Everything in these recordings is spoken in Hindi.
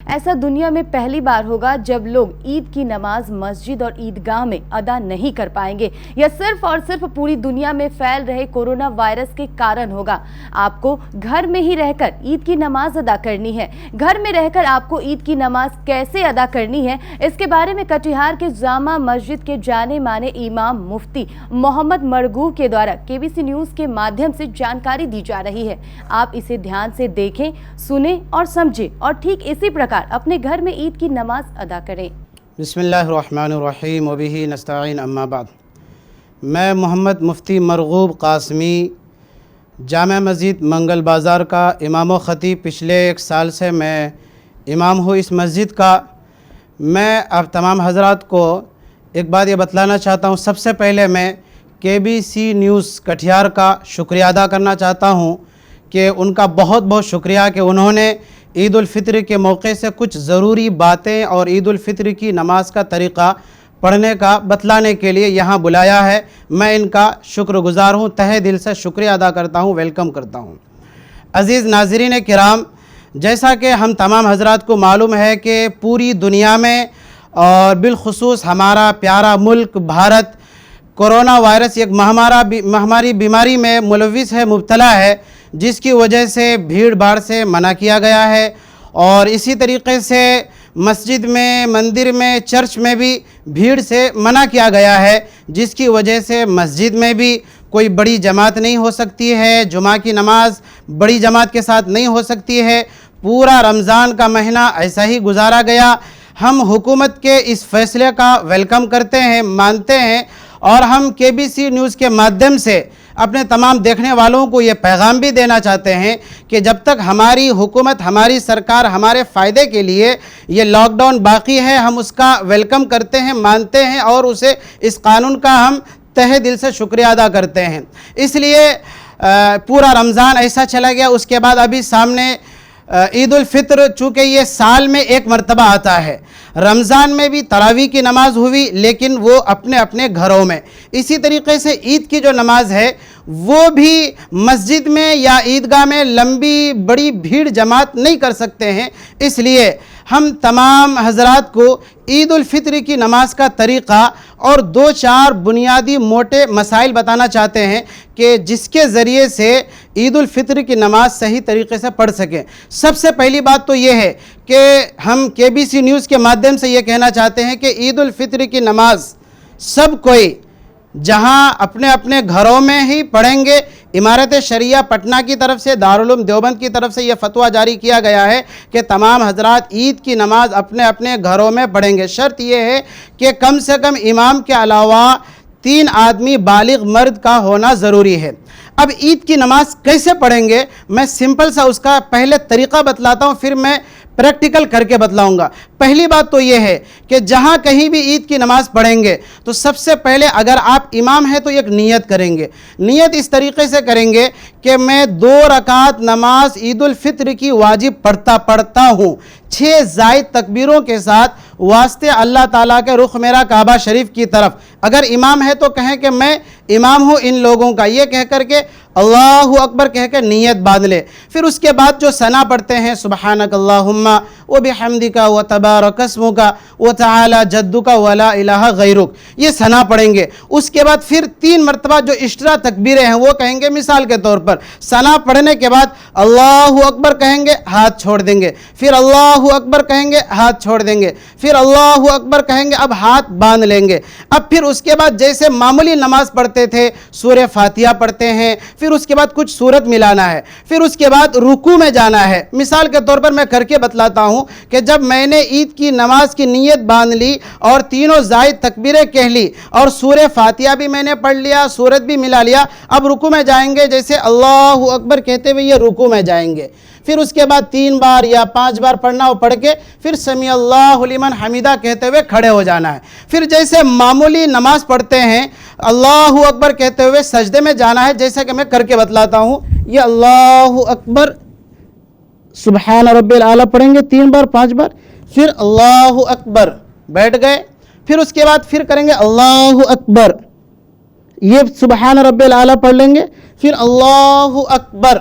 ऐसा दुनिया में पहली बार होगा जब लोग ईद की नमाज मस्जिद और ईदगाह में अदा नहीं कर पाएंगे। यह सिर्फ और सिर्फ पूरी दुनिया में फैल रहे कोरोना वायरस के कारण होगा। आपको घर में ही रहकर ईद की नमाज अदा करनी है। घर में रहकर आपको ईद की नमाज कैसे अदा करनी है, इसके बारे में कटिहार के जामा मस्जिद के जाने माने इमाम मुफ्ती मोहम्मद मरगूब के द्वारा केबीसी न्यूज के माध्यम से जानकारी दी जा रही है। आप इसे ध्यान से देखें, सुने और समझें और ठीक इसी प्रकार अपने घर में ईद की नमाज अदा करें। बिस्मिल्लाहिर्रहमानिर्रहीम वबिही नस्तईन अम्मा बाद। मैं मोहम्मद मुफ्ती मरगूब कासमी जामा मस्जिद मंगल बाज़ार का इमाम व ख़तीब पिछले 1 साल से मैं इमाम हूँ इस मस्जिद का। मैं अब तमाम हज़रात को एक बात ये बतलाना चाहता हूँ। सबसे पहले मैं केबीसी न्यूज़ कटिहार का शुक्रिया अदा करना चाहता हूँ कि उनका बहुत बहुत शुक्रिया कि उन्होंने ईद उल फित्र के मौके से कुछ ज़रूरी बातें और ईद उल फित्र की नमाज का तरीक़ा पढ़ने का बतलाने के लिए यहाँ बुलाया है। मैं इनका शुक्रगुज़ार हूँ, तहे दिल से शुक्रिया अदा करता हूँ, वेलकम करता हूँ। अज़ीज़ नाज़रीन किराम, जैसा कि हम तमाम हज़रात को मालूम है कि पूरी दुनिया में और बिलखुसूस हमारा प्यारा मुल्क भारत कोरोना वायरस एक महामारी बीमारी में मुलविस है, मुब्तला है, जिसकी वजह से भीड़ भाड़ से मना किया गया है। और इसी तरीक़े से मस्जिद में, मंदिर में, चर्च में भी भीड़ से मना किया गया है, जिसकी वजह से मस्जिद में भी कोई बड़ी जमात नहीं हो सकती है। जुमा की नमाज बड़ी जमात के साथ नहीं हो सकती है। पूरा रमज़ान का महीना ऐसा ही गुजारा गया। हम हुकूमत के इस फ़ैसले का वेलकम करते हैं, मानते हैं और हम केबीसी न्यूज़ के माध्यम से अपने तमाम देखने वालों को ये पैगाम भी देना चाहते हैं कि जब तक हमारी हुकूमत, हमारी सरकार हमारे फ़ायदे के लिए ये लॉकडाउन बाकी है, हम उसका वेलकम करते हैं, मानते हैं और उसे इस कानून का हम तहे दिल से शुक्रिया अदा करते हैं। इसलिए पूरा रमज़ान ऐसा चला गया। उसके बाद अभी सामने ईद उल फित्र, चूँकि ये साल में एक मरतबा आता है। रमज़ान में भी तरावी की नमाज हुई, लेकिन वो अपने अपने घरों में। इसी तरीके से ईद की जो नमाज है वो भी मस्जिद में या ईदगाह में लंबी बड़ी भीड़ जमात नहीं कर सकते हैं। इसलिए हम तमाम हज़रात को ईद उल फित्र की नमाज का तरीक़ा और 2-4 बुनियादी मोटे मसाइल बताना चाहते हैं कि जिसके ज़रिए से ईद उल फित्र की नमाज सही तरीक़े से पढ़ सकें। सबसे पहली बात तो ये है कि हम केबीसी न्यूज़ के माध्यम से ये कहना चाहते हैं कि ईद उल फित्र की नमाज सब कोई जहां अपने अपने घरों में ही पढ़ेंगे। इमारत शरिया पटना की तरफ से, दारुल उलूम देवबंद की तरफ से यह फतवा जारी किया गया है कि तमाम हजरात ईद की नमाज अपने अपने घरों में पढ़ेंगे। शर्त यह है कि कम से कम इमाम के अलावा 3 आदमी बालिग मर्द का होना ज़रूरी है। अब ईद की नमाज कैसे पढ़ेंगे, मैं सिंपल सा उसका पहले तरीक़ा बतलाता हूँ, फिर मैं प्रैक्टिकल करके बतलाऊंगा। पहली बात तो ये है कि जहाँ कहीं भी ईद की नमाज़ पढ़ेंगे तो सबसे पहले अगर आप इमाम हैं तो एक नियत करेंगे। नियत इस तरीके से करेंगे कि मैं 2 रकात नमाज ईद उल फित्र की वाजिब पढ़ता हूँ 6 ज़ायद तकबीरों के साथ, वास्ते अल्लाह ताला के रुख मेरा काबा शरीफ की तरफ। अगर इमाम है तो कहें कि मैं इमाम हूँ इन लोगों का, ये कह करके अल्लाहु अकबर कह के नीयत बांध ले। फिर उसके बाद जो सना पढ़ते हैं, सुबहानक अल्लाहुम्मा व बिहम्दिका व तबारक अस्मुका व तआला जद्दुका व ला इलाहा गैरुक, ये सना पढ़ेंगे। उसके बाद फिर 3 मरतबा जो एक्स्ट्रा तकबीरें हैं वो कहेंगे। मिसाल के तौर पर सना पढ़ने के बाद अल्लाहु अकबर कहेंगे, हाथ छोड़ देंगे, फिर अल्लाहु अकबर कहेंगे, हाथ छोड़ देंगे, फिर अल्लाहु अकबर कहेंगे, अब हाथ बांध लेंगे। अब फिर उसके बाद जैसे मामूली नमाज पढ़ते थे, सूरह फातिहा पढ़ते हैं, फिर उसके बाद कुछ सूरत मिलाना है, फिर उसके बाद रुकू में जाना है। मिसाल के तौर पर मैं करके बतलाता हूँ कि जब मैंने ईद की नमाज की नीयत बांध ली और तीनों ज़ायद तकबीरें कह ली और सूरह फातिहा भी मैंने पढ़ लिया, सूरत भी मिला लिया, अब रुकू में जाएंगे। जैसे अल्लाहु अकबर कहते हुए ये रुकू में जाएंगे। फिर उसके बाद 3 बार या 5 बार पढ़ना हो, पढ़ के फिर समी अल्लाहु लिमन हमीदा कहते हुए खड़े हो जाना है। फिर जैसे मामूली नमाज पढ़ते हैं, अल्लाहु अकबर कहते हुए सजदे में जाना है, जैसे कि मैं करके बतलाता हूँ। ये अल्लाहु अकबर सुबहान रब्बिल आला पढ़ेंगे 3 बार 5 बार, फिर अल्लाहु अकबर बैठ गए, फिर उसके बाद फिर करेंगे अल्लाहु अकबर, ये सुबहान रब्बिल आला पढ़ लेंगे, फिर अल्लाहु अकबर,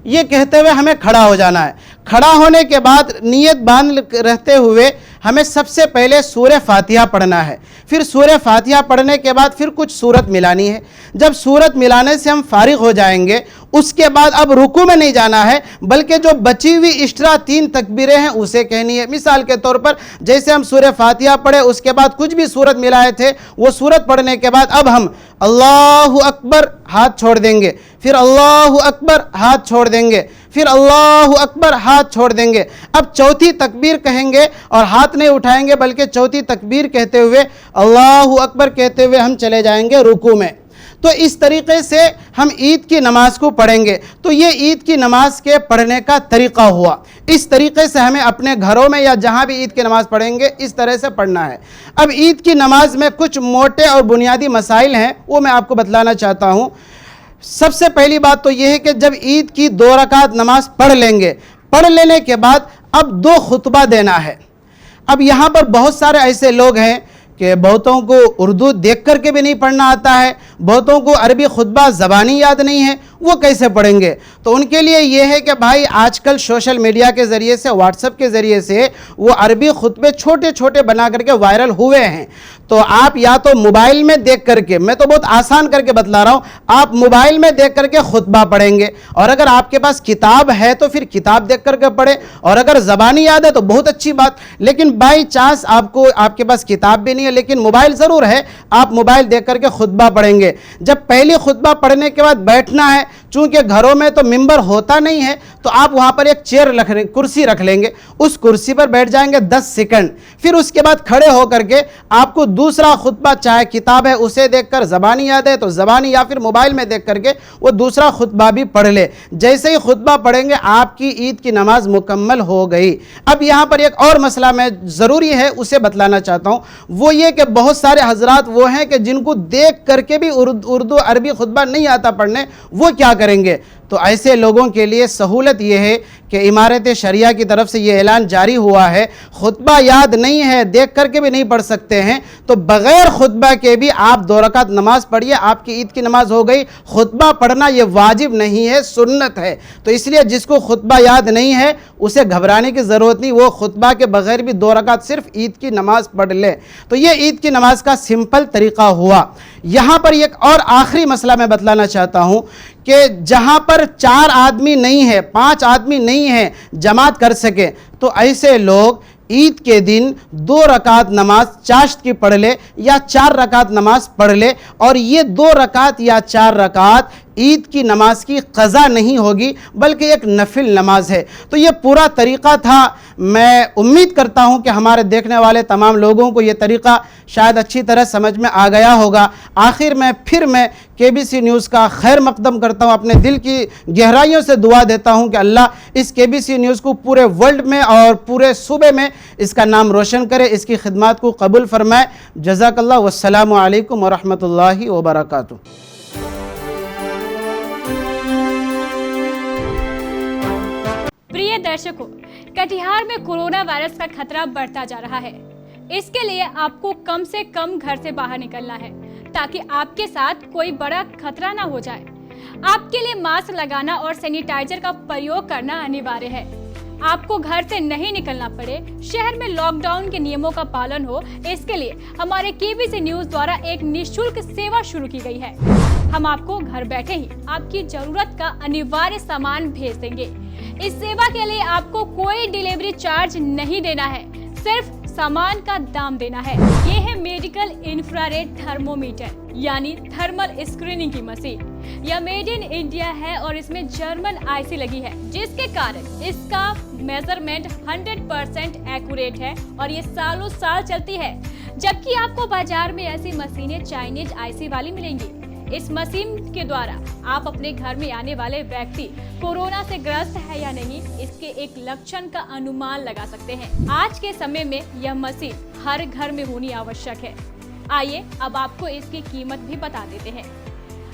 ये कहते हुए हमें खड़ा हो जाना है। खड़ा होने के बाद नियत बांध रहते हुए हमें सबसे पहले सूरह फातिहा पढ़ना है। फिर सूरह फातिहा पढ़ने के बाद फिर कुछ सूरत मिलानी है। जब सूरत मिलाने से हम फारिग हो जाएंगे, उसके बाद अब रुकू में नहीं जाना है, बल्कि जो बची हुई एक्स्ट्रा 3 तकबीरें हैं उसे कहनी है। मिसाल के तौर पर जैसे हम सूरह फातिहा पढ़े, उसके बाद कुछ भी सूरत मिलाए थे, वो सूरत पढ़ने के बाद अब हम अल्लाहु अकबर हाथ छोड़ देंगे, फिर अल्लाहु अकबर हाथ छोड़ देंगे, फिर अल्लाहु अकबर हाथ छोड़ देंगे। अब चौथी तकबीर कहेंगे और हाथ नहीं उठाएंगे, बल्कि चौथी तकबीर कहते हुए अल्लाहु अकबर कहते हुए हम चले जाएंगे रुकू में। तो इस तरीके से हम ईद की नमाज को पढ़ेंगे। तो ये ईद की नमाज के पढ़ने का तरीका हुआ। इस तरीके से हमें अपने घरों में या जहाँ भी ईद की नमाज पढ़ेंगे इस तरह से पढ़ना है। अब ईद की नमाज में कुछ मोटे और बुनियादी मसाइल हैं, वो मैं आपको बतलाना चाहता हूँ। सबसे पहली बात तो यह है कि जब ईद की 2 रकात नमाज पढ़ लेंगे, पढ़ लेने के बाद अब 2 खुतबा देना है। अब यहाँ पर बहुत सारे ऐसे लोग हैं कि बहुतों को उर्दू देख करके भी नहीं पढ़ना आता है, बहुतों को अरबी खुतबा ज़बानी याद नहीं है, वो कैसे पढ़ेंगे? तो उनके लिए ये है कि भाई आजकल सोशल मीडिया के ज़रिए से, व्हाट्सएप के ज़रिए से वो अरबी खुतबे छोटे छोटे बना करके वायरल हुए हैं। तो आप या तो मोबाइल में देख करके, मैं तो बहुत आसान करके बतला रहा हूँ, आप मोबाइल में देख करके खुतबा पढ़ेंगे, और अगर आपके पास किताब है तो फिर किताब देख करके पढ़े, और अगर ज़बानी याद है तो बहुत अच्छी बात। लेकिन बाई चांस आपको आपके पास किताब भी नहीं है लेकिन मोबाइल ज़रूर है, आप मोबाइल देख करके खुतबा पढ़ेंगे। जब पहली खुतबा पढ़ने के बाद बैठना है, चूंकि घरों में तो मिंबर होता नहीं है, तो आप वहां पर एक चेयर कुर्सी रख लेंगे, उस कुर्सी पर बैठ जाएंगे 10 सेकंड। फिर उसके बाद खड़े होकर के आपको दूसरा खुतबा, चाहे किताब है उसे देखकर, ज़बानी याद है तो ज़बानी, या फिर मोबाइल में देख करके वो दूसरा खुतबा भी पढ़ ले। जैसे ही खुतबा पढ़ेंगे आपकी ईद की नमाज मुकम्मल हो गई। अब यहाँ पर एक और मसला मैं ज़रूरी है उसे बतलाना चाहता हूँ, वो ये कि बहुत सारे हजरात वो हैं कि जिनको देख करके भी उर्दू अरबी खुतबा नहीं आता पढ़ने, वो क्या करेंगे? तो ऐसे लोगों के लिए सहूलत यह है कि इमारत शरिया की तरफ से ये ऐलान जारी हुआ है, खुतबा याद नहीं है, देख करके भी नहीं पढ़ सकते हैं, तो बग़ैर खुतबा के भी आप 2 रकात नमाज पढ़िए, आपकी ईद की नमाज हो गई। खुतबा पढ़ना ये वाजिब नहीं है, सुन्नत है। तो इसलिए जिसको खुतबा याद नहीं है उसे घबराने की ज़रूरत नहीं, वो खुतबा के बग़ैर भी 2 रकात सिर्फ ईद की नमाज पढ़ ले। तो ये ईद की नमाज का सिंपल तरीक़ा हुआ। यहाँ पर एक और आखिरी मसला मैं बतलाना चाहता हूँ कि जहाँ पर 4 आदमी नहीं है, 5 आदमी नहीं है जमात कर सके, तो ऐसे लोग ईद के दिन 2 रकात नमाज चाश्त की पढ़ ले या 4 रकात नमाज पढ़ ले, और ये 2 रकात या 4 रकात ईद की नमाज की क़ज़ा नहीं होगी बल्कि एक नफिल नमाज है। तो ये पूरा तरीक़ा था। मैं उम्मीद करता हूँ कि हमारे देखने वाले तमाम लोगों को ये तरीक़ा शायद अच्छी तरह समझ में आ गया होगा। आखिर में फिर मैं KBC न्यूज़ का खैर मकदम करता हूँ, अपने दिल की गहराइयों से दुआ देता हूँ कि अल्लाह इस KBC न्यूज़ को पूरे वर्ल्ड में और पूरे सूबे में इसका नाम रोशन करे, इसकी खिदमत को कबूल फरमाए। जज़ाकल्लाह। वस्सलामु अलैकुम वरहमतुल्लाहि वबरकातुहू। प्रिय दर्शकों, कटिहार में कोरोना वायरस का खतरा बढ़ता जा रहा है। इसके लिए आपको कम से कम घर से बाहर निकलना है ताकि आपके साथ कोई बड़ा खतरा ना हो जाए। आपके लिए मास्क लगाना और सैनिटाइजर का प्रयोग करना अनिवार्य है। आपको घर से नहीं निकलना पड़े, शहर में लॉकडाउन के नियमों का पालन हो, इसके लिए हमारे KBC न्यूज़ द्वारा एक निःशुल्क सेवा शुरू की गई है। हम आपको घर बैठे ही आपकी जरूरत का अनिवार्य सामान भेज देंगे। इस सेवा के लिए आपको कोई डिलीवरी चार्ज नहीं देना है, सिर्फ सामान का दाम देना है। ये है मेडिकल इंफ्रारेड थर्मोमीटर यानी थर्मल स्क्रीनिंग की मशीन। यह मेड इन इंडिया है और इसमें जर्मन IC लगी है, जिसके कारण इसका मेजरमेंट 100% एक्यूरेट है और ये सालों साल चलती है। जबकि आपको बाजार में ऐसी मशीनें चाइनीज IC वाली मिलेंगी। इस मशीन के द्वारा आप अपने घर में आने वाले व्यक्ति कोरोना से ग्रस्त है या नहीं, इसके एक लक्षण का अनुमान लगा सकते हैं। आज के समय में यह मशीन हर घर में होनी आवश्यक है। आइए अब आपको इसकी कीमत भी बता देते हैं।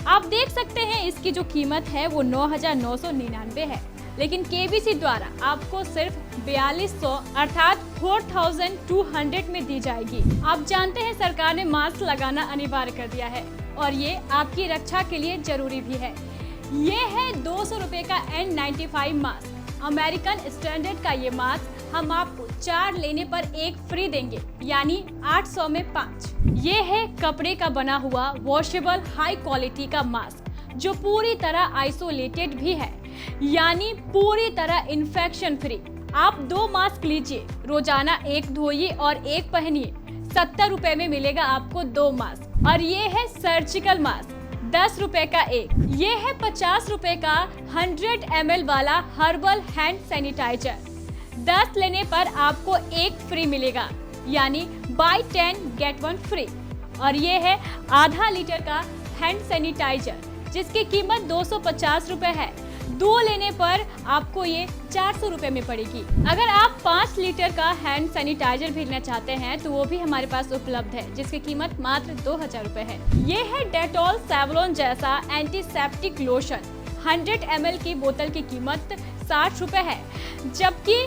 आप देख सकते हैं इसकी जो कीमत है वो 9,999 है, लेकिन KBC द्वारा आपको सिर्फ 4200 अर्थात 4200 में दी जाएगी। आप जानते हैं सरकार ने मास्क लगाना अनिवार्य कर दिया है और ये आपकी रक्षा के लिए जरूरी भी है। ये है 200 रुपए का N95 मास्क। अमेरिकन स्टैंडर्ड का ये मास्क हम आपको 4 लेने पर 1 फ्री देंगे, यानी 800 में 5। ये है कपड़े का बना हुआ वॉशेबल हाई क्वालिटी का मास्क, जो पूरी तरह आइसोलेटेड भी है, यानी पूरी तरह इन्फेक्शन फ्री। आप 2 मास्क लीजिए, रोजाना 1 धोइए और 1 पहनिए। 70 रुपए में मिलेगा आपको 2 मास्क। और ये है सर्जिकल मास्क, 10 रुपए का 1। ये है 50 रुपए का 100 ml वाला हर्बल हैंड सैनिटाइजर। 10 लेने पर आपको 1 फ्री मिलेगा, यानी बाय 10 गेट 1 फ्री। और ये है आधा लीटर का हैंड सैनिटाइजर, जिसकी कीमत 250 रुपए है। 2 लेने पर आपको ये 400 रुपए में पड़ेगी। अगर आप 5 लीटर का हैंड सैनिटाइजर भी लेना चाहते हैं तो वो भी हमारे पास उपलब्ध है, जिसकी कीमत मात्र 2000 रुपए है। ये है डेटॉल सेवलॉन जैसा एंटीसेप्टिक लोशन। 100 ml की बोतल की कीमत 60 रुपए है, जबकि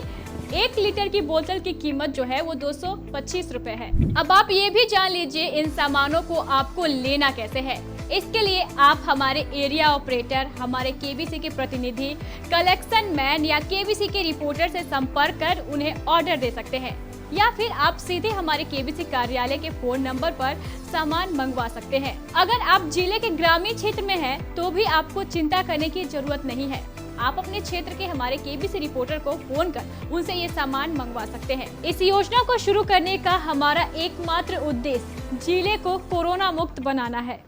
1 लीटर की बोतल की कीमत जो है वो 225 रुपए है। अब आप ये भी जान लीजिए इन सामानों को आपको लेना कैसे है। इसके लिए आप हमारे एरिया ऑपरेटर, हमारे केबीसी के प्रतिनिधि, कलेक्शन मैन या केबीसी के रिपोर्टर से संपर्क कर उन्हें ऑर्डर दे सकते हैं, या फिर आप सीधे हमारे केबीसी कार्यालय के फोन नंबर पर सामान मंगवा सकते हैं। अगर आप जिले के ग्रामीण क्षेत्र में हैं, तो भी आपको चिंता करने की जरूरत नहीं है। आप अपने क्षेत्र के हमारे केबीसी रिपोर्टर को फोन कर उनसे ये सामान मंगवा सकते हैं। इस योजना को शुरू करने का हमारा एकमात्र उद्देश्य जिले को कोरोना मुक्त बनाना है।